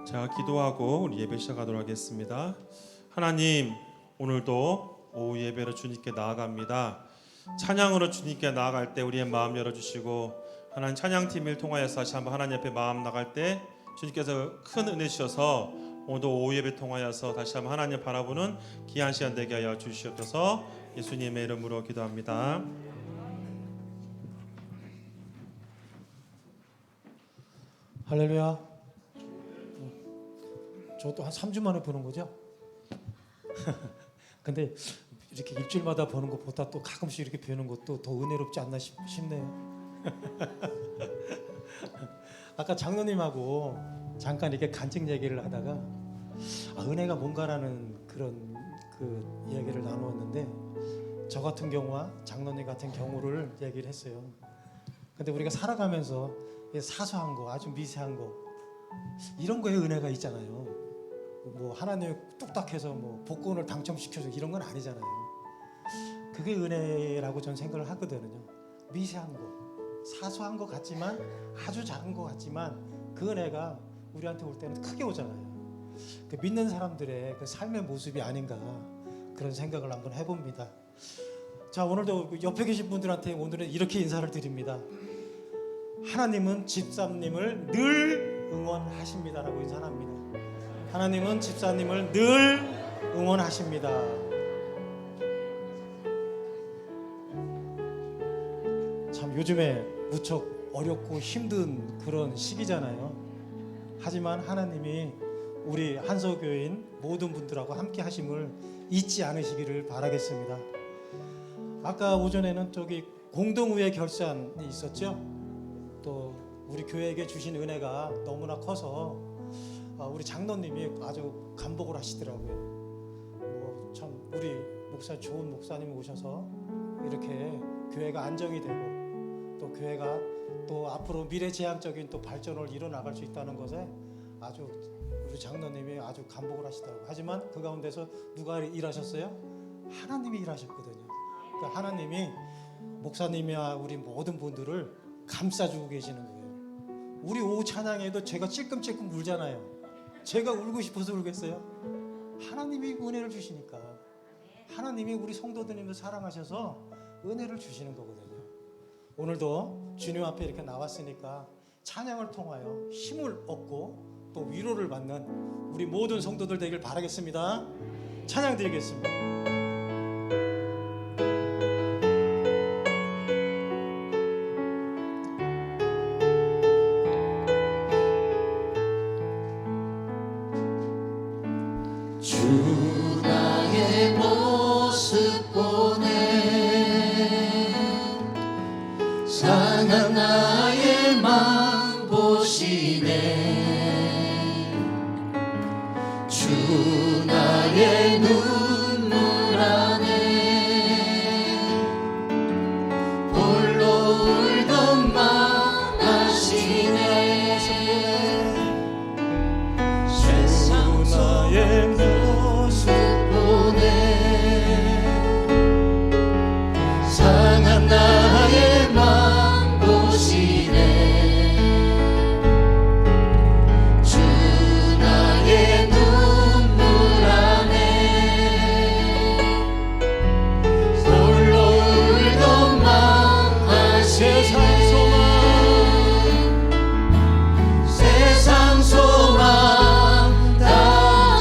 자, 기도하고 우리 예배 시작하도록 하겠습니다. 하나님, 오늘도 오후 예배로 주님께 나아갑니다. 찬양으로 주님께 나아갈 때 우리의 마음 열어주시고, 하나님 찬양팀을 통하여서 다시 한번 하나님 앞에 마음 나갈 때 주님께서 큰 은혜 주셔서 오늘도 오후 예배 통하여서 다시 한번 하나님 바라보는 귀한 시간 되게 하여 주시옵소서. 예수님의 이름으로 기도합니다. 할렐루야. 저도 한 3주 만에 보는 거죠. 근데 이렇게 일주일마다 보는 것보다 또 가끔씩 이렇게 뵈는 것도 더 은혜롭지 않나 싶네요. 아까 장로님하고 잠깐 이렇게 간증 얘기를 하다가 은혜가 뭔가라는 그런 그 이야기를 나누었는데, 저 같은 경우와 장로님 같은 경우를 얘기를 했어요. 근데 우리가 살아가면서 사소한 거, 아주 미세한 거, 이런 거에 은혜가 있잖아요. 뭐 하나님이 뚝딱해서 뭐 복권을 당첨시켜서 이런 건 아니잖아요. 그게 은혜라고 저는 생각을 하거든요. 미세한 거, 사소한 거 같지만, 아주 작은 거 같지만 그 은혜가 우리한테 올 때는 크게 오잖아요. 그 믿는 사람들의 그 삶의 모습이 아닌가, 그런 생각을 한번 해봅니다. 자, 오늘도 옆에 계신 분들한테 오늘은 이렇게 인사를 드립니다. 하나님은 집사님을 늘 응원하십니다라고 인사합니다. 하나님은 집사님을 늘 응원하십니다. 참 요즘에 무척 어렵고 힘든 그런 시기잖아요. 하지만 하나님이 우리 한서교인 모든 분들하고 함께 하심을 잊지 않으시기를 바라겠습니다. 아까 오전에는 저기 공동의회 결산이 있었죠. 또 우리 교회에게 주신 은혜가 너무나 커서 우리 장로님이 아주 감복을 하시더라고요. 참 우리 목사, 좋은 목사님 오셔서 이렇게 교회가 안정이 되고 또 교회가 또 앞으로 미래지향적인 또 발전을 이뤄 나갈 수 있다는 것에 아주 우리 장로님이 아주 감복을 하시더라고요. 하지만 그 가운데서 누가 일하셨어요? 하나님이 일하셨거든요. 그러니까 하나님이 목사님이와 우리 모든 분들을 감싸주고 계시는 거예요. 우리 오후 찬양에도 제가 찔끔찔끔 울잖아요. 제가 울고 싶어서 울겠어요? 하나님이 은혜를 주시니까. 하나님이 우리 성도들님을 사랑하셔서 은혜를 주시는 거거든요. 오늘도 주님 앞에 이렇게 나왔으니까 찬양을 통하여 힘을 얻고 또 위로를 받는 우리 모든 성도들 되길 바라겠습니다. 찬양 드리겠습니다. 주 나의 모습 보네, 상한 나의 맘 보시네. 주 나의 눈물 안에 홀로 울던 맘 아시네. 세상 나의 모습 보네, 상한 나의 맘 보시네. 주 나의 눈물 안에 홀로 울던 맘 아시네. 세상 소망 다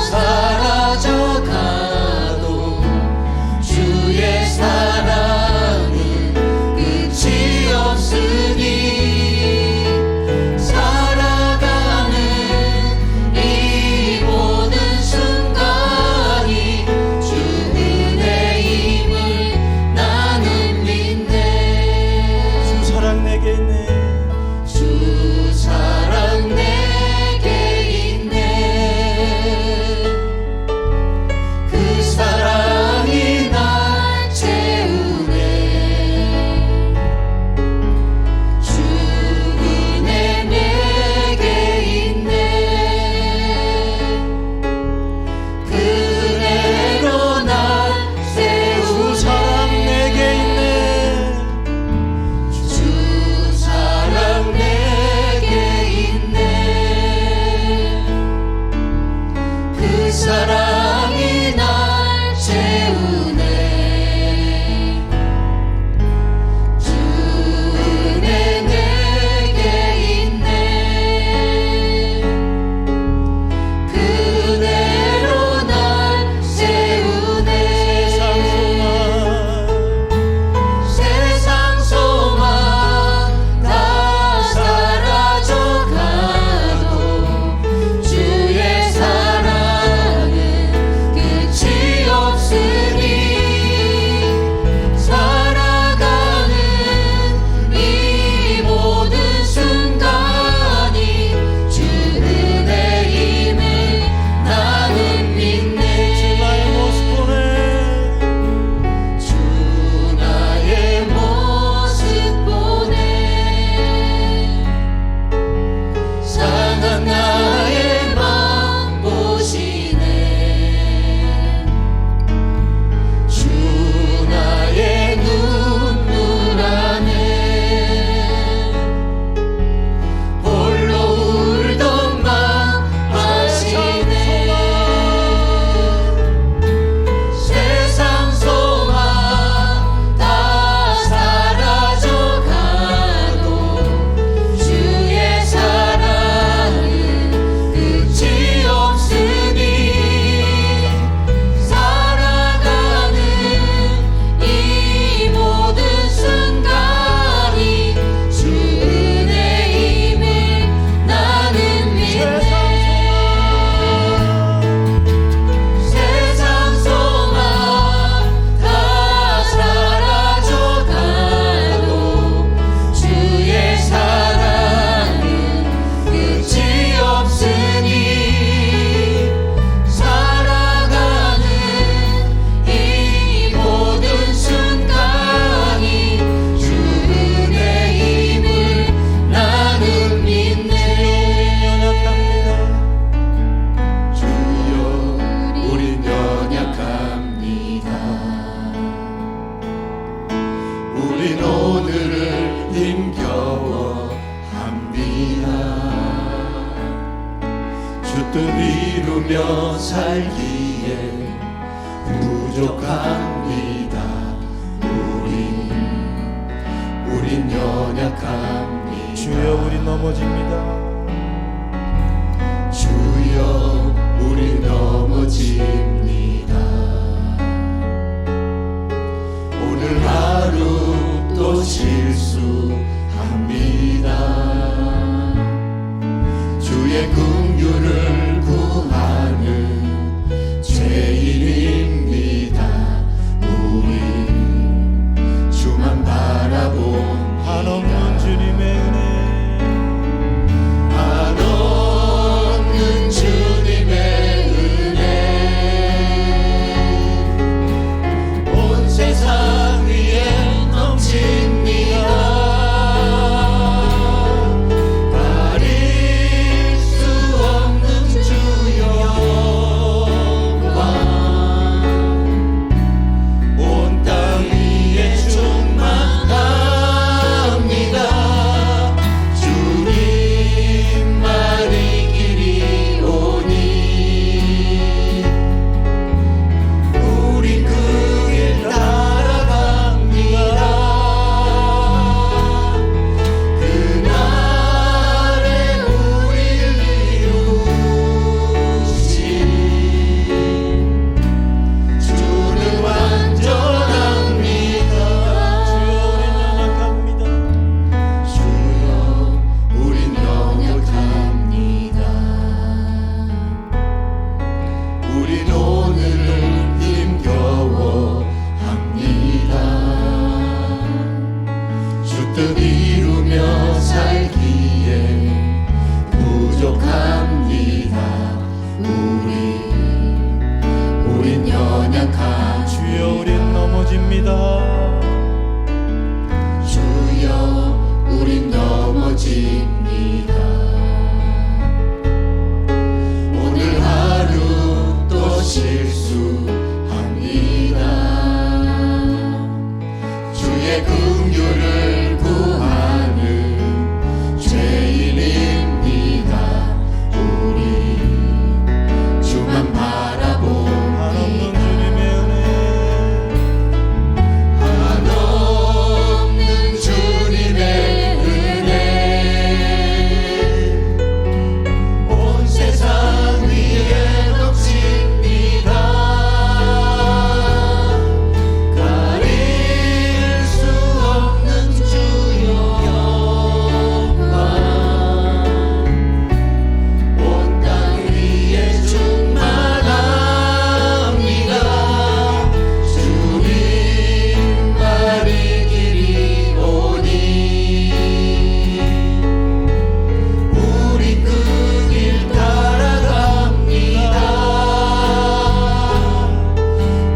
뜻 이루며 살기에 부족합니다. 우린 연약합니다. 주여 우리 넘어집니다. 주여 우리 넘어집니다. 오늘 하루 또 실수합니다. 주의 긍휼을 구하는 죄인입니다. 우리 주만 바라봅니다. 한없는 주님의 은혜, 한없는 주님의 은혜, 온 세상 위에 넘칩니다. 가릴 수 없는 주의 영광, 온 땅 위에 충만합니다. 주님만이 길이 오니 우리 그 길 따라갑니다. 그날에 우릴 이루신 주는 완전합니다. 주여 우리 연약합니다. 주여 우린 연약합니다. 우린 오늘을 힘겨워합니다. 주 뜻 이루며 살기에 부족합니다. 우린 연약합니다. 주여 우리 넘어집니다. 주여 우린 넘어집니다. 오늘 하루 또 실수합니다. 주의 긍휼을 구하는 죄인입니다. 우리 주만 바라봅니다. 한없는 주님의 은혜, 한없는 주님의 은혜, 온 세상 위에 넘칩니다. 가릴 수 없는 주의 영광, 온 땅 위에 충만합니다. 주님만이 길이 오니 우리 그 길 따라갑니다.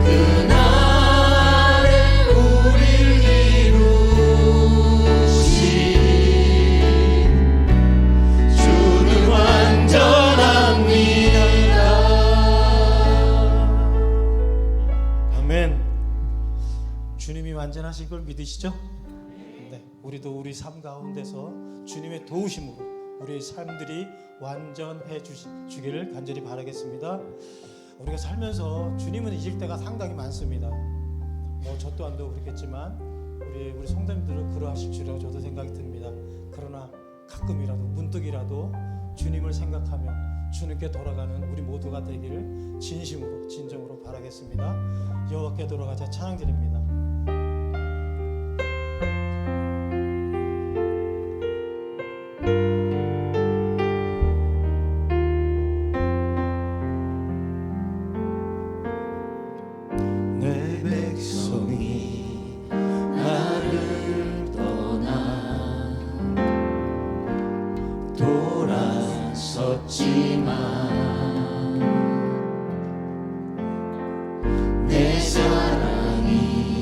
그날에 우릴 이루신 주는 완전합니다. 아멘. 주님이 완전하신 걸 믿으시죠? 네, 우리도 우리 삶 가운데서 주님의 도우심으로 우리의 삶들이 완전해 주기를 간절히 바라겠습니다. 우리가 살면서 주님은 잊을 때가 상당히 많습니다. 저 또한도 그렇겠지만 우리 성도님들은 그러하실 줄이라고 저도 생각이 듭니다. 그러나 가끔이라도 문득이라도 주님을 생각하며 주님께 돌아가는 우리 모두가 되기를 진심으로 진정으로 바라겠습니다. 여호와께 돌아가자 찬양 드립니다. 내 백성이 나를 떠나 돌아섰지만 내 사랑이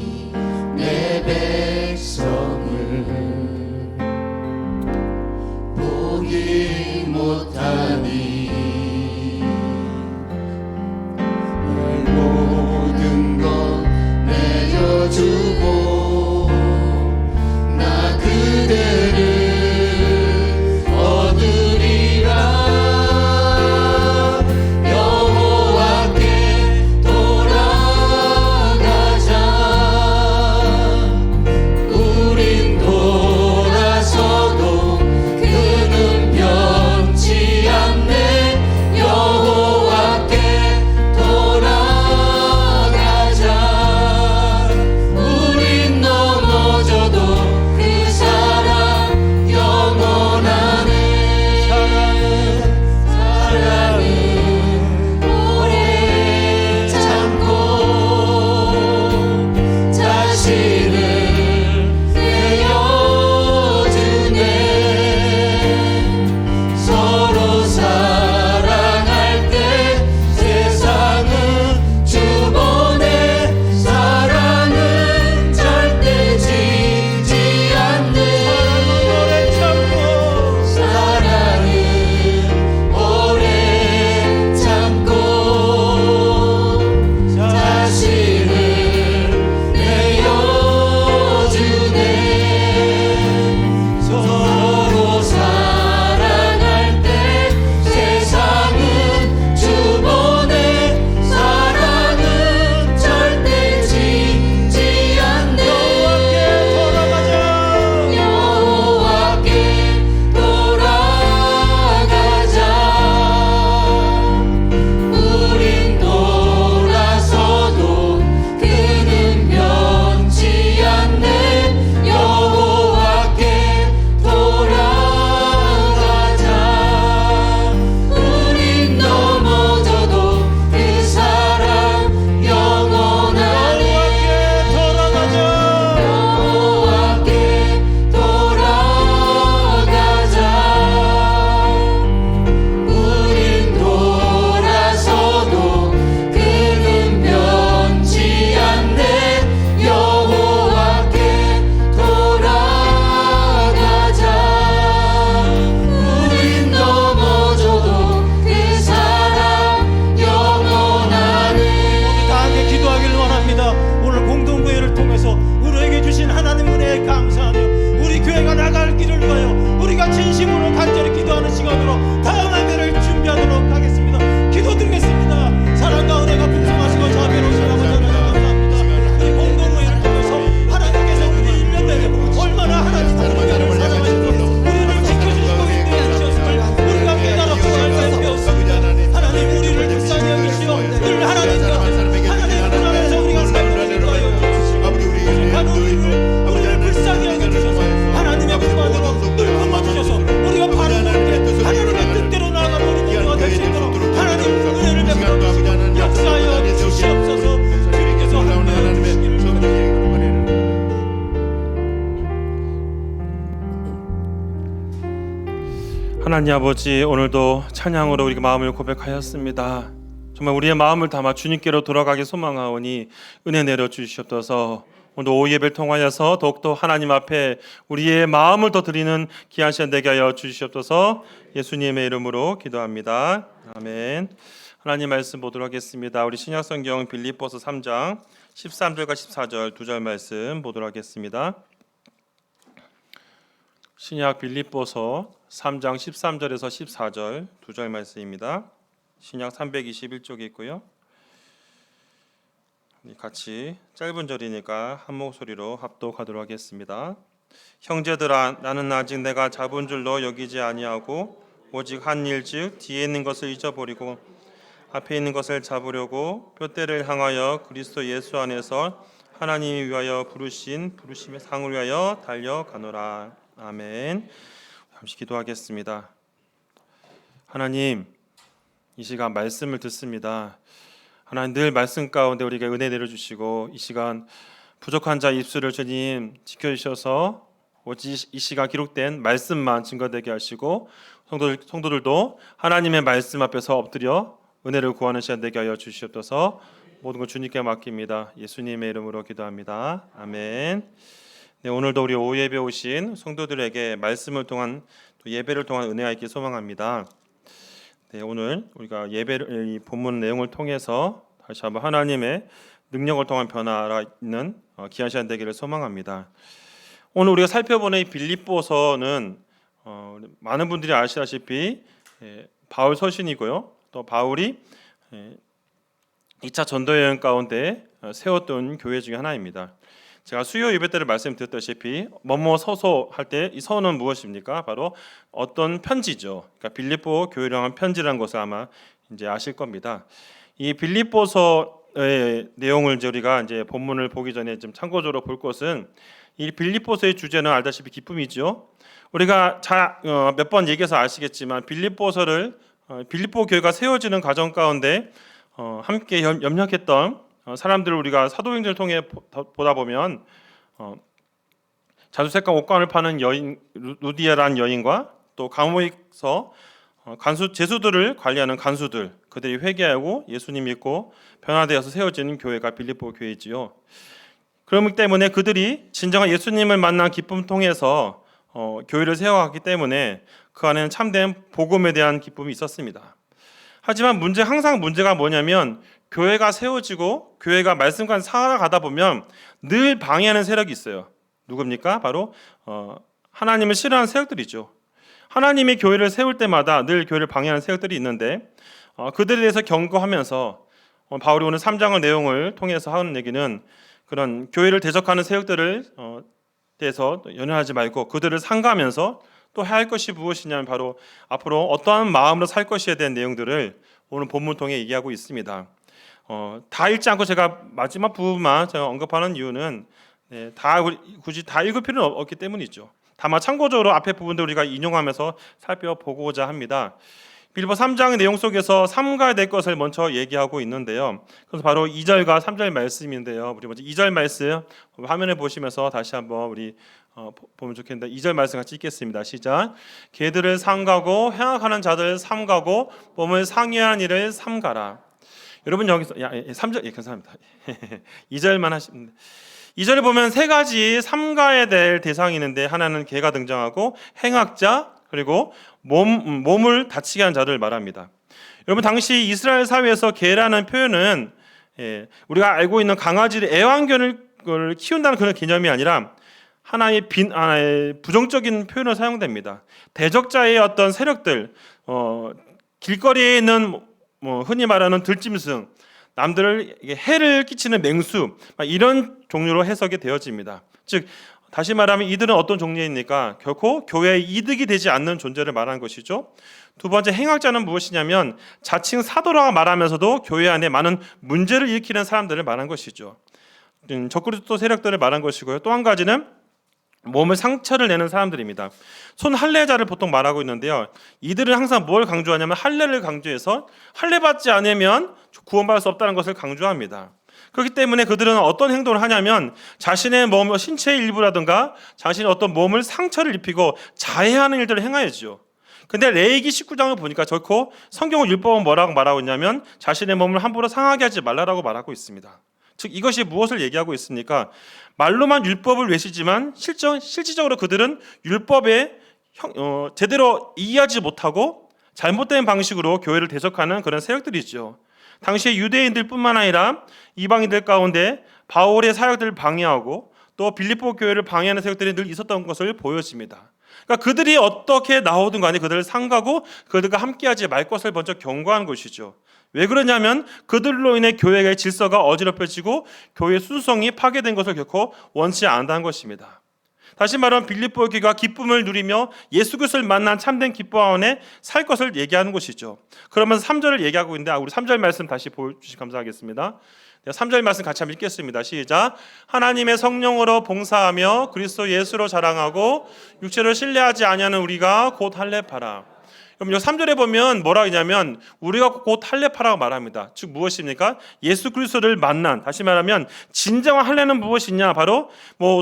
하나님 아버지, 오늘도 찬양으로 우리 마음을 고백하였습니다. 정말 우리의 마음을 담아 주님께로 돌아가기 소망하오니 은혜 내려 주시옵소서. 오늘 오후 예배를 통하여서 더욱더 하나님 앞에 우리의 마음을 더 드리는 귀한 시간 되게 하여 주시옵소서. 예수님의 이름으로 기도합니다. 아멘. 하나님 말씀 보도록 하겠습니다. 우리 신약성경 빌립보서 3장 13절과 14절 두 절 말씀 보도록 하겠습니다. 신약 빌립보서 3장 13절에서 14절 두 절 말씀입니다. 신약 321쪽에 있고요. 같이 짧은 절이니까 한 목소리로 합독하도록 하겠습니다. 형제들아, 나는 아직 내가 잡은 줄로 여기지 아니하고 오직 한 일즉 뒤에 있는 것을 잊어버리고 앞에 있는 것을 잡으려고 둯대를 향하여 그리스도 예수 안에서 하나님이 위하여 부르신 부르심의 상을 위하여 달려가노라. 아멘. 잠시 기도하겠습니다. 하나님, 이 시간 말씀을 듣습니다. 하나님, 늘 말씀 가운데 우리에게 은혜 내려주시고 이 시간 부족한 자 입술을 주님 지켜주셔서 오직 이 시간 기록된 말씀만 증거되게 하시고 성도들도 하나님의 말씀 앞에서 엎드려 은혜를 구하는 시간 되게 하여 주시옵소서. 모든 것 주님께 맡깁니다. 예수님의 이름으로 기도합니다. 아멘. 네, 오늘도 우리 오후 예배 오신 성도들에게 말씀을 통한 또 예배를 통한 은혜가 있길 소망합니다. 네, 오늘 우리가 예배를 이 본문 내용을 통해서 다시 한번 하나님의 능력을 통한 변화가 있는 귀한 시간 되기를 소망합니다. 오늘 우리가 살펴보는 이 빌립보서는 많은 분들이 아시다시피 바울 서신이고요. 또 바울이 2차 전도 여행 가운데 세웠던 교회 중에 하나입니다. 제가 수요 예배 때를 말씀드렸다시피 뭐뭐 서서 할 때 이 서는 무엇입니까? 바로 어떤 편지죠. 그러니까 빌립보 교회를 향한 편지라는 것을 아마 이제 아실 겁니다. 이 빌립보서의 내용을 이제 우리가 이제 본문을 보기 전에 좀 참고적으로 볼 것은 이 빌립보서의 주제는 알다시피 기쁨이죠. 우리가 몇 번 얘기해서 아시겠지만 빌립보서를 빌립보 교회가 세워지는 과정 가운데 함께 협력했던 사람들을 우리가 사도행전을 통해 보다 보면 자주색감 옷감을 파는 여인 루디아라는 여인과 또 감옥에서 제수들을 관리하는 간수들, 그들이 회개하고 예수님 믿고 변화되어서 세워지는 교회가 빌립보 교회이지요. 그렇기 때문에 그들이 진정한 예수님을 만난 기쁨 통해서 교회를 세워갔기 때문에 그 안에는 참된 복음에 대한 기쁨이 있었습니다. 하지만 항상 문제가 뭐냐면 교회가 세워지고 교회가 말씀과 살아가다 보면 늘 방해하는 세력이 있어요. 누굽니까? 바로 하나님을 싫어하는 세력들이죠. 하나님이 교회를 세울 때마다 늘 교회를 방해하는 세력들이 있는데 그들에 대해서 경고하면서 바울이 오늘 3장의 내용을 통해서 하는 얘기는 그런 교회를 대적하는 세력들을 대해서 연연하지 말고 그들을 상가하면서 또 해야 할 것이 무엇이냐면 바로 앞으로 어떠한 마음으로 살 것이에 대한 내용들을 오늘 본문 통해 얘기하고 있습니다. 다 읽지 않고 제가 마지막 부분만 제가 언급하는 이유는 굳이 다 읽을 필요는 없기 때문이죠. 다만 참고적으로 앞에 부분들 우리가 인용하면서 살펴보고자 합니다. 빌립보 3장의 내용 속에서 삼가야 될 것을 먼저 얘기하고 있는데요. 그래서 바로 2절과 3절 말씀인데요. 우리 먼저 2절 말씀 화면에 보시면서 다시 한번 우리 보면 좋겠는데 2절 말씀 같이 읽겠습니다. 시작. 개들을 삼가고 행악하는 자들 삼가고 몸을 상해한 일을 삼가라. 여러분 여기서 3절 감사합니다. 2절만 하시면 2절에 보면 세 가지 삼가야 될 대상이 있는데 하나는 개가 등장하고 행악자 그리고 몸을 다치게 한 자를 말합니다. 여러분 당시 이스라엘 사회에서 개라는 표현은 우리가 알고 있는 강아지를 애완견을 키운다는 그런 개념이 아니라 하나의 부정적인 표현을 사용됩니다. 대적자의 어떤 세력들, 길거리에 있는 흔히 말하는 들짐승, 남들을 해를 끼치는 맹수 이런 종류로 해석이 되어집니다. 즉 다시 말하면 이들은 어떤 종류입니까? 결코 교회의 이득이 되지 않는 존재를 말하는 것이죠. 두 번째 행악자는 무엇이냐면 자칭 사도라고 말하면서도 교회 안에 많은 문제를 일으키는 사람들을 말한 것이죠. 적그리스도 세력들을 말한 것이고요. 또 한 가지는 몸을 상처를 내는 사람들입니다. 손 할례자를 보통 말하고 있는데요. 이들은 항상 뭘 강조하냐면 할례를 강조해서 할례 받지 않으면 구원받을 수 없다는 것을 강조합니다. 그렇기 때문에 그들은 어떤 행동을 하냐면 자신의 몸, 신체의 일부라든가 자신의 어떤 몸을 상처를 입히고 자해하는 일들을 행하였죠. 근데 레위기 19장을 보니까 결코 성경은 율법은 뭐라고 말하고 있냐면 자신의 몸을 함부로 상하게 하지 말라라고 말하고 있습니다. 즉 이것이 무엇을 얘기하고 있습니까? 말로만 율법을 외치지만 실질적으로 그들은 율법에 제대로 이해하지 못하고 잘못된 방식으로 교회를 대적하는 그런 세력들이죠. 당시에 유대인들뿐만 아니라 이방인들 가운데 바울의 사역들을 방해하고 또 빌립보 교회를 방해하는 세력들이 늘 있었던 것을 보여집니다. 그러니까 그들이 어떻게 나오든 간에 그들을 상가고 그들과 함께하지 말 것을 먼저 경고한 것이죠. 왜 그러냐면 그들로 인해 교회의 질서가 어지럽혀지고 교회의 순수성이 파괴된 것을 결코 원치 않는다는 것입니다. 다시 말하면 빌립보 교회가 기쁨을 누리며 예수 그리스도를 만난 참된 기쁨 안에 살 것을 얘기하는 것이죠. 그러면서 3절을 얘기하고 있는데 우리 3절 말씀 다시 보여주시면 감사하겠습니다. 3절 말씀 같이 한번 읽겠습니다. 시작. 하나님의 성령으로 봉사하며 그리스도 예수로 자랑하고 육체를 신뢰하지 아니하는 우리가 곧 할례파라. 그럼 이 3절에 보면 뭐라 하냐면 우리가 곧 할례파라고 말합니다. 즉 무엇입니까? 예수 그리스도를 만난, 다시 말하면 진정한 할례는 무엇이냐? 바로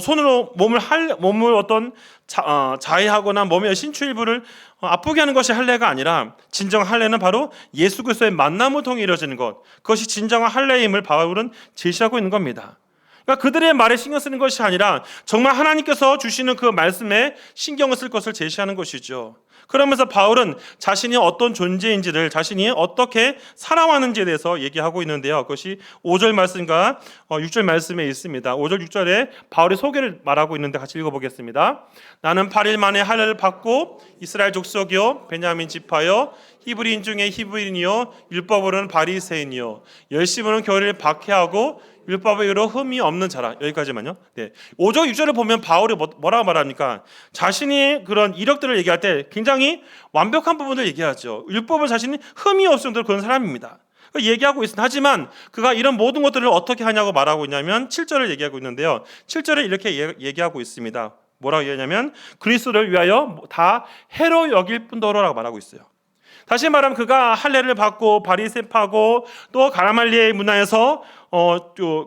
손으로 몸을 어떤 자해하거나 몸의 신추 일부를 아프게 하는 것이 할례가 아니라 진정한 할례는 바로 예수 그리스도의 만남을 통해 이루어지는 것. 그것이 진정한 할례임을 바울은 제시하고 있는 겁니다. 그러니까 그들의 말에 신경 쓰는 것이 아니라 정말 하나님께서 주시는 그 말씀에 신경을 쓸 것을 제시하는 것이죠. 그러면서 바울은 자신이 어떤 존재인지를, 자신이 어떻게 살아왔는지에 대해서 얘기하고 있는데요. 그것이 5절 말씀과 6절 말씀에 있습니다. 5절 6절에 바울의 소개를 말하고 있는데 같이 읽어보겠습니다. 나는 8일 만에 할례를 받고 이스라엘 족속이요 베냐민 지파요 히브리인 중에 히브리인이요 율법으로는 바리새인이요 열심으로는 교회를 박해하고 율법에 이르러 흠이 없는 자라. 여기까지만요. 네. 5절 6절을 보면 바울이 뭐라고 말합니까? 자신이 그런 이력들을 얘기할 때 굉장히 완벽한 부분을 얘기하죠. 율법을 자신이 흠이 없을 정도로 그런 사람입니다. 얘기하고 있습니다. 하지만 그가 이런 모든 것들을 어떻게 하냐고 말하고 있냐면 7절을 얘기하고 있는데요. 7절을 이렇게 얘기하고 있습니다. 뭐라고 얘기하냐면 그리스도를 위하여 다 해로 여길 뿐더러라고 말하고 있어요. 다시 말하면 그가 할례를 받고 바리새파고 또 가마리엘 문화에서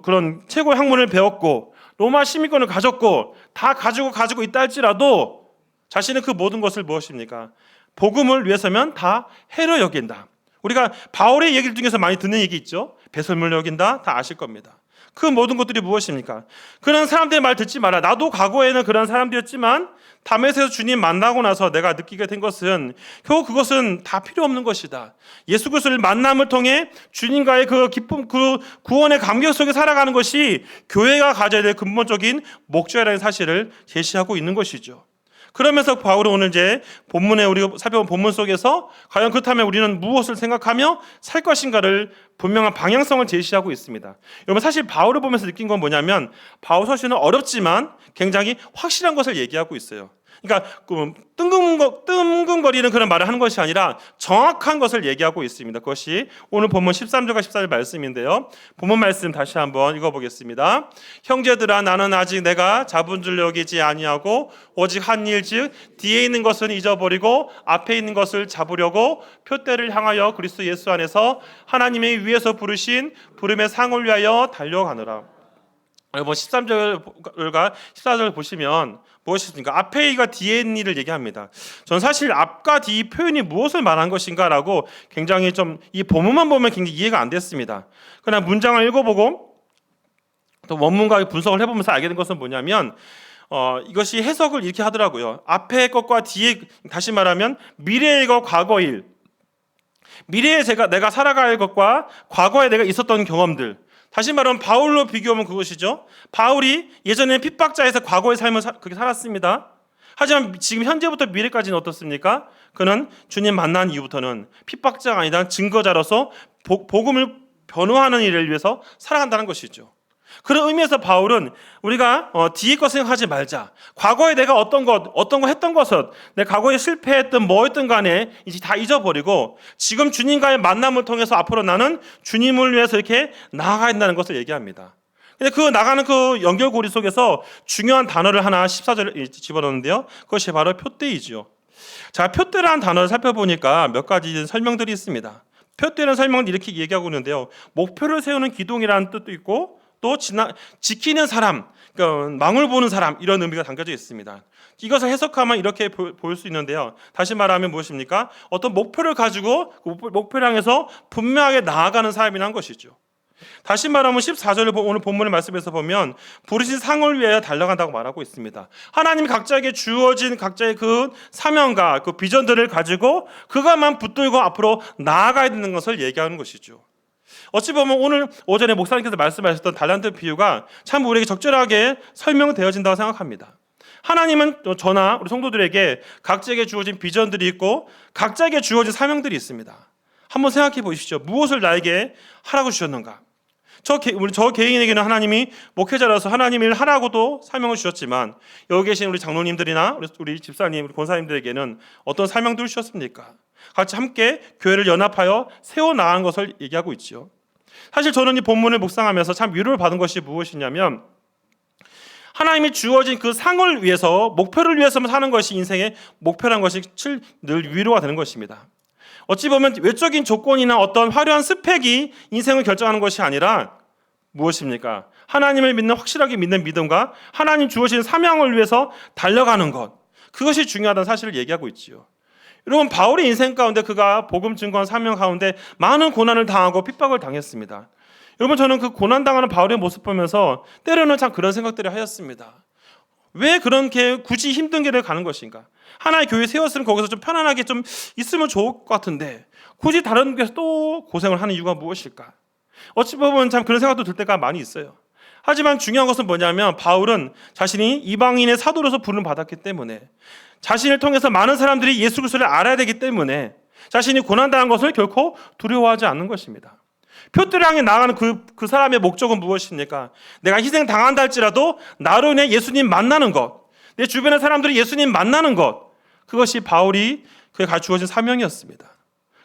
그런 최고의 학문을 배웠고 로마 시민권을 가졌고 다 가지고 있다 할지라도 자신은 그 모든 것을 무엇입니까? 복음을 위해서면 다 해로 여긴다. 우리가 바울의 얘기를 중에서 많이 듣는 얘기 있죠. 배설물로 여긴다. 다 아실 겁니다. 그 모든 것들이 무엇입니까? 그런 사람들의 말 듣지 마라. 나도 과거에는 그런 사람들이었지만 다메섹에서 주님 만나고 나서 내가 느끼게 된 것은 결국 그것은 다 필요 없는 것이다. 예수 그리스도를 만남을 통해 주님과의 그 기쁨, 그 구원의 감격 속에 살아가는 것이 교회가 가져야 될 근본적인 목적이라는 사실을 제시하고 있는 것이죠. 그러면서 바울은 오늘 이제 본문에 우리가 살펴본 본문 속에서 과연 그렇다면 우리는 무엇을 생각하며 살 것인가를 분명한 방향성을 제시하고 있습니다. 여러분 사실 바울을 보면서 느낀 건 뭐냐면 바울 서신은 어렵지만 굉장히 확실한 것을 얘기하고 있어요. 그러니까 뜬금거리는 그런 말을 하는 것이 아니라 정확한 것을 얘기하고 있습니다. 그것이 오늘 본문 13절과 14절 말씀인데요. 본문 말씀 다시 한번 읽어보겠습니다. 형제들아 나는 아직 내가 잡은 줄 여기지 아니하고 오직 한 일 즉 뒤에 있는 것은 잊어버리고 앞에 있는 것을 잡으려고 표대를 향하여 그리스도 예수 안에서 하나님의 위에서 부르신 부름의 상을 위하여 달려가노라. 여러분 13절과 14절 보시면 무엇이습니까? 앞에 이가 뒤에 있는 일을 얘기합니다. 전 사실 앞과 뒤 표현이 무엇을 말한 것인가라고 굉장히 좀 이 본문만 보면 굉장히 이해가 안 됐습니다. 그러나 문장을 읽어보고 또 원문과 분석을 해보면서 알게 된 것은 뭐냐면 이것이 해석을 이렇게 하더라고요. 앞에 것과 뒤에, 다시 말하면 미래의 것, 과거의 일, 미래에 내가 살아갈 것과 과거에 내가 있었던 경험들, 다시 말하면 바울로 비교하면 그것이죠. 바울이 예전에 핍박자에서 과거의 삶을 그렇게 살았습니다. 하지만 지금 현재부터 미래까지는 어떻습니까? 그는 주님 만난 이후부터는 핍박자가 아니라 증거자로서 복음을 변호하는 일을 위해서 살아간다는 것이죠. 그런 의미에서 바울은 우리가 뒤의 것 생각하지 말자. 과거에 내가 어떤 거 했던 것은 내 과거에 실패했던 뭐였든 간에 이제 다 잊어버리고 지금 주님과의 만남을 통해서 앞으로 나는 주님을 위해서 이렇게 나아가야 한다는 것을 얘기합니다. 근데 그 나가는 그 연결고리 속에서 중요한 단어를 하나 14절에 집어넣는데요. 그것이 바로 표대이지요. 자, 표대라는 단어를 살펴보니까 몇 가지 설명들이 있습니다. 표대라는 설명은 이렇게 얘기하고 있는데요. 목표를 세우는 기둥이라는 뜻도 있고 또 지키는 사람, 그러니까 망을 보는 사람 이런 의미가 담겨져 있습니다. 이것을 해석하면 이렇게 보일 수 있는데요. 다시 말하면 무엇입니까? 어떤 목표를 가지고 그 목표를 향해서 분명하게 나아가는 사람이란 것이죠. 다시 말하면 14절을 오늘 본문의 말씀에서 보면 부르신 상을 위하여 달려간다고 말하고 있습니다. 하나님이 각자에게 주어진 각자의 그 사명과 그 비전들을 가지고 그것만 붙들고 앞으로 나아가야 되는 것을 얘기하는 것이죠. 어찌 보면 오늘 오전에 목사님께서 말씀하셨던 달란트 비유가 참 우리에게 적절하게 설명되어진다고 생각합니다. 하나님은 저나 우리 성도들에게 각자에게 주어진 비전들이 있고 각자에게 주어진 사명들이 있습니다. 한번 생각해 보십시오. 무엇을 나에게 하라고 주셨는가? 저 개인에게는 하나님이 목회자라서 하나님 일 하라고도 사명을 주셨지만 여기 계신 우리 장로님들이나 우리 집사님, 우리 권사님들에게는 어떤 사명들을 주셨습니까? 같이 함께 교회를 연합하여 세워나가는 것을 얘기하고 있지요. 사실 저는 이 본문을 묵상하면서 참 위로를 받은 것이 무엇이냐면 하나님이 주어진 그 상을 위해서 목표를 위해서만 사는 것이 인생의 목표라는 것이 늘 위로가 되는 것입니다. 어찌 보면 외적인 조건이나 어떤 화려한 스펙이 인생을 결정하는 것이 아니라 무엇입니까? 하나님을 확실하게 믿는 믿음과 하나님 주어진 사명을 위해서 달려가는 것, 그것이 중요하다는 사실을 얘기하고 있지요. 여러분, 바울의 인생 가운데 그가 복음 증거한 사명 가운데 많은 고난을 당하고 핍박을 당했습니다. 여러분, 저는 그 고난당하는 바울의 모습 보면서 때로는 참 그런 생각들을 하였습니다. 왜 그렇게 굳이 힘든 길을 가는 것인가? 하나의 교회 세웠으면 거기서 좀 편안하게 좀 있으면 좋을 것 같은데 굳이 다른 곳에서 또 고생을 하는 이유가 무엇일까? 어찌 보면 참 그런 생각도 들 때가 많이 있어요. 하지만 중요한 것은 뭐냐면 바울은 자신이 이방인의 사도로서 부름을 받았기 때문에 자신을 통해서 많은 사람들이 예수 그리스도를 알아야 되기 때문에 자신이 고난당한 것을 결코 두려워하지 않는 것입니다. 표대를 향해 나아가는 그 사람의 목적은 무엇입니까? 내가 희생당한다 할지라도 나로 인해 예수님 만나는 것, 내 주변의 사람들이 예수님 만나는 것, 그것이 바울이 그에게 주어진 사명이었습니다.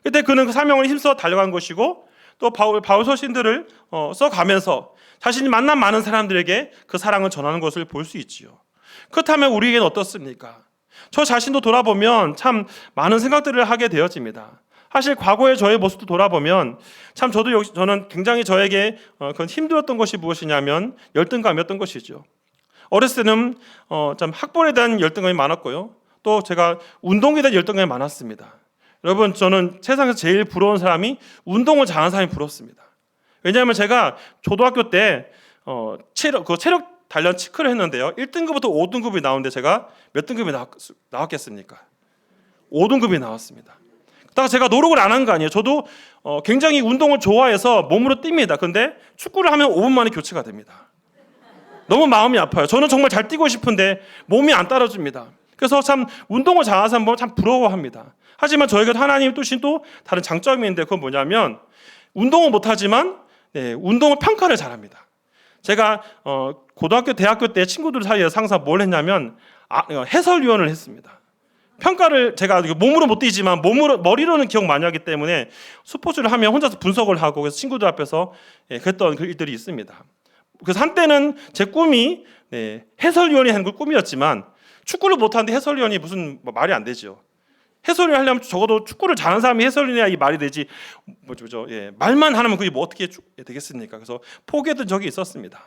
그때 그는 그 사명을 힘써 달려간 것이고 또 바울 서신들을 써가면서 자신이 만난 많은 사람들에게 그 사랑을 전하는 것을 볼 수 있지요. 그렇다면 우리에게는 어떻습니까? 저 자신도 돌아보면 참 많은 생각들을 하게 되어집니다. 사실 과거의 저의 모습도 돌아보면 참 저는 굉장히 저에게 그건 힘들었던 것이 무엇이냐면 열등감이었던 것이죠. 어렸을 때는 참 학벌에 대한 열등감이 많았고요. 또 제가 운동에 대한 열등감이 많았습니다. 여러분, 저는 세상에서 제일 부러운 사람이 운동을 잘하는 사람이 부럽습니다. 왜냐하면 제가 초등학교 때 체력 단련 체크를 했는데요. 1등급부터 5등급이 나오는데 제가 몇 등급이 나왔겠습니까? 5등급이 나왔습니다. 그러다가 제가 노력을 안 한 거 아니에요. 저도 굉장히 운동을 좋아해서 몸으로 뜁니다. 근데 축구를 하면 5분 만에 교체가 됩니다. 너무 마음이 아파요. 저는 정말 잘 뛰고 싶은데 몸이 안 따라줍니다. 그래서 참 운동을 잘하는 사람 보면 참 부러워합니다. 하지만 저에게 하나님 뜻이 또 다른 장점이 있는데 그건 뭐냐면 운동은 못하지만 운동을 평가를 잘합니다. 제가 고등학교, 대학교 때 친구들 사이에서 항상 뭘 했냐면 해설위원을 했습니다. 평가를 제가 몸으로 못 뛰지만 머리로는 기억 많이 하기 때문에 스포츠를 하면 혼자서 분석을 하고 그래서 친구들 앞에서 그랬던 그 일들이 있습니다. 그래서 한때는 제 꿈이 해설위원이 하는 걸 꿈이었지만 축구를 못하는데 해설위원이 무슨 말이 안 되죠. 해설을 하려면 적어도 축구를 잘하는 사람이 해설이야 이 말이 되지. 말만 하면 그게 뭐 어떻게 되겠습니까? 그래서 포기했던 적이 있었습니다.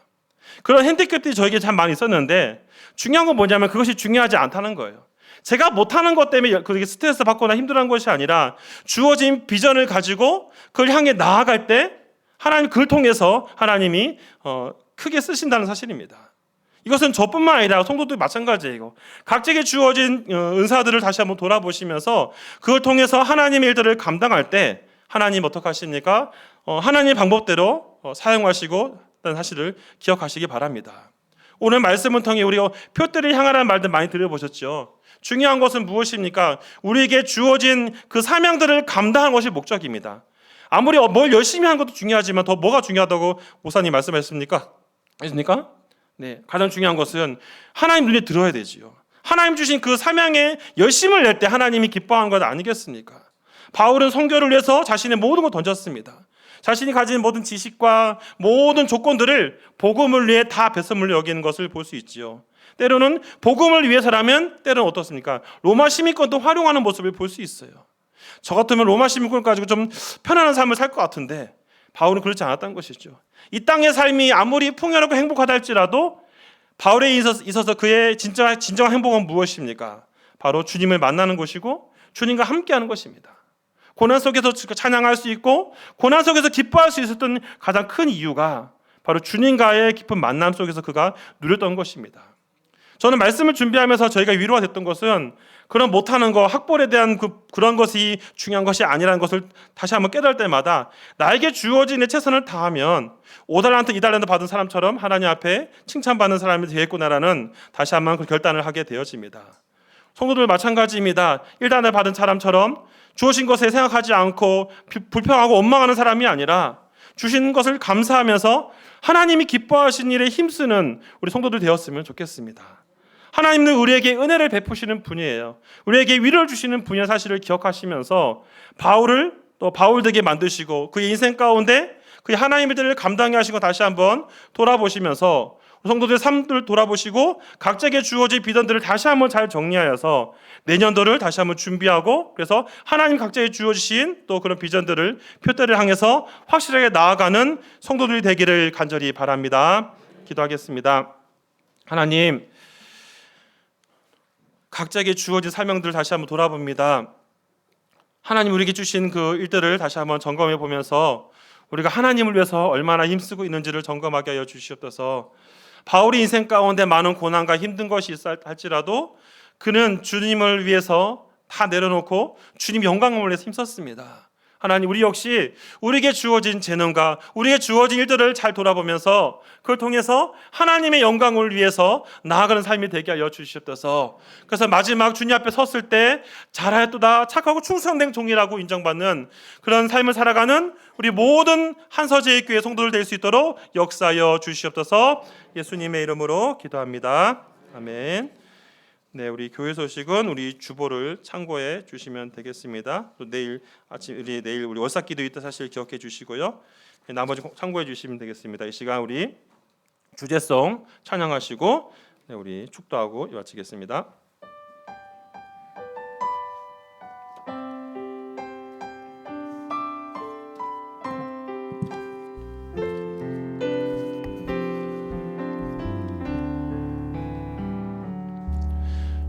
그런 핸디캡들이 저에게 참 많이 있었는데 중요한 건 뭐냐면 그것이 중요하지 않다는 거예요. 제가 못하는 것 때문에 그렇게 스트레스 받거나 힘들어하는 것이 아니라 주어진 비전을 가지고 그걸 향해 나아갈 때 하나님 그걸 통해서 하나님이 크게 쓰신다는 사실입니다. 이것은 저뿐만 아니라 성도도 마찬가지예요. 각자에게 주어진 은사들을 다시 한번 돌아보시면서 그걸 통해서 하나님의 일들을 감당할 때 하나님 어떻게 하십니까? 하나님의 방법대로 사용하시고 있다는 사실을 기억하시기 바랍니다. 오늘 말씀을 통해 우리가 표대를 향하라는 말들 많이 들어보셨죠? 중요한 것은 무엇입니까? 우리에게 주어진 그 사명들을 감당하는 것이 목적입니다. 아무리 뭘 열심히 하는 것도 중요하지만 더 뭐가 중요하다고 목사님 말씀하셨습니까? 네, 가장 중요한 것은 하나님 눈에 들어야 되지요. 하나님 주신 그 사명에 열심을 낼 때 하나님이 기뻐하는 것 아니겠습니까? 바울은 선교를 위해서 자신의 모든 걸 던졌습니다. 자신이 가진 모든 지식과 모든 조건들을 복음을 위해 다 배설물로 여기는 것을 볼 수 있지요. 때로는 복음을 위해서라면 때로는 어떻습니까? 로마 시민권도 활용하는 모습을 볼 수 있어요. 저 같으면 로마 시민권 가지고 좀 편안한 삶을 살 것 같은데 바울은 그렇지 않았다는 것이죠. 이 땅의 삶이 아무리 풍요롭고 행복하다 할지라도 바울에 있어서 그의 진정한 행복은 무엇입니까? 바로 주님을 만나는 것이고 주님과 함께하는 것입니다. 고난 속에서 찬양할 수 있고 고난 속에서 기뻐할 수 있었던 가장 큰 이유가 바로 주님과의 깊은 만남 속에서 그가 누렸던 것입니다. 저는 말씀을 준비하면서 저희가 위로가 됐던 것은 그런 못하는 거, 학벌에 대한 그런 것이 중요한 것이 아니라는 것을 다시 한번 깨달을 때마다 나에게 주어진 내 최선을 다하면 5달란트, 2달란트 받은 사람처럼 하나님 앞에 칭찬받는 사람이 되겠구나라는 다시 한번 그 결단을 하게 되어집니다. 성도들 마찬가지입니다. 1단을 받은 사람처럼 주어진 것에 생각하지 않고 불평하고 원망하는 사람이 아니라 주신 것을 감사하면서 하나님이 기뻐하신 일에 힘쓰는 우리 성도들 되었으면 좋겠습니다. 하나님은 우리에게 은혜를 베푸시는 분이에요. 우리에게 위로를 주시는 분이라는 사실을 기억하시면서 바울을 또 바울 되게 만드시고 그의 인생 가운데 그의 하나님의 일을 감당해 하시고 다시 한번 돌아보시면서 성도들의 삶을 돌아보시고 각자에게 주어진 비전들을 다시 한번 잘 정리하여서 내년도를 다시 한번 준비하고 그래서 하나님 각자에 주어지신 또 그런 비전들을 표대를 향해서 확실하게 나아가는 성도들이 되기를 간절히 바랍니다. 기도하겠습니다. 하나님, 각자에게 주어진 사명들을 다시 한번 돌아봅니다. 하나님 우리에게 주신 그 일들을 다시 한번 점검해 보면서 우리가 하나님을 위해서 얼마나 힘쓰고 있는지를 점검하게 하여 주시옵소서. 바울이 인생 가운데 많은 고난과 힘든 것이 있어 할지라도 그는 주님을 위해서 다 내려놓고 주님 영광을 위해서 힘썼습니다. 하나님, 우리 역시 우리에게 주어진 재능과 우리에게 주어진 일들을 잘 돌아보면서 그걸 통해서 하나님의 영광을 위해서 나아가는 삶이 되게 하여 주시옵소서. 그래서 마지막 주님 앞에 섰을 때 잘하였도다, 착하고 충성된 종이라고 인정받는 그런 삶을 살아가는 우리 모든 한서제일교회 성도들 될 수 있도록 역사하여 주시옵소서. 예수님의 이름으로 기도합니다. 아멘. 네, 우리 교회 소식은 우리 주보를 참고해 주시면 되겠습니다. 또 내일 우리 월삭기도 있다 사실 기억해 주시고요. 나머지 참고해 주시면 되겠습니다. 이 시간 우리 주제송 찬양하시고 우리 축도하고 마치겠습니다.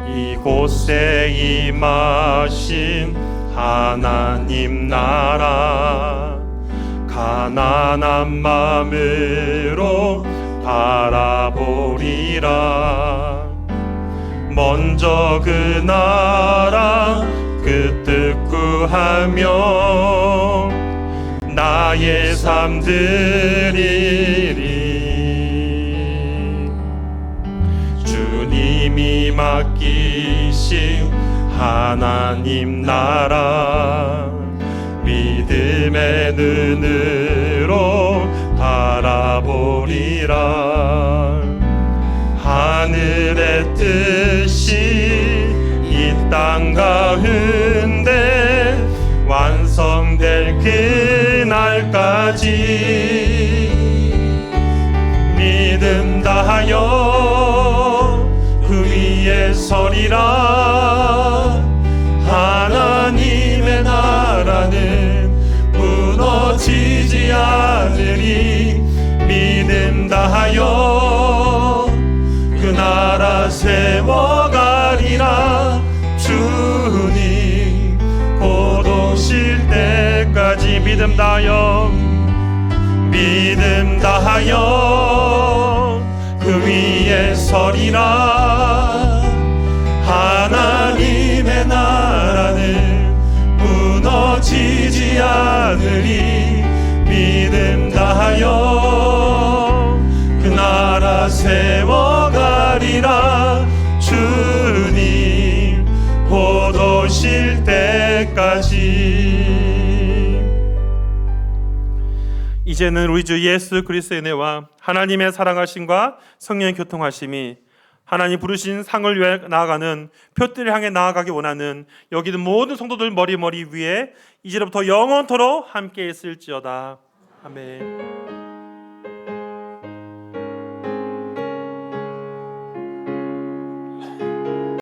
이곳에 임하신 하나님 나라 가난한 마음으로 바라보리라. 먼저 그 나라 그 뜻 구하며 나의 삶 드리리. 주님이 맡기신 하나님 나라 믿음의 눈으로 바라보리라. 하늘의 뜻이 이 땅 가운데 완성될 그날까지 믿음 다하여 그 위에 서리라. 하나님의 나라는 무너지지 않으리. 믿음 다하여 그 나라 세워가리라. 주님 곧 오실 때까지 믿음 다하여 그 위에 서리라. 하나님의 나라는 무너지지 않으리. 믿음 다하여 그 나라 세워가리라. 주님 곧 오실 때까지. 이제는 우리 주 예수 그리스도의 은혜와 하나님의 사랑하심과 성령의 교통하심이 하나님 부르신 상을 위해 나아가는 표대를 향해 나아가기 원하는 여기 있는 모든 성도들 머리 위에 이제부터 영원토록 함께 있을지어다. 아멘.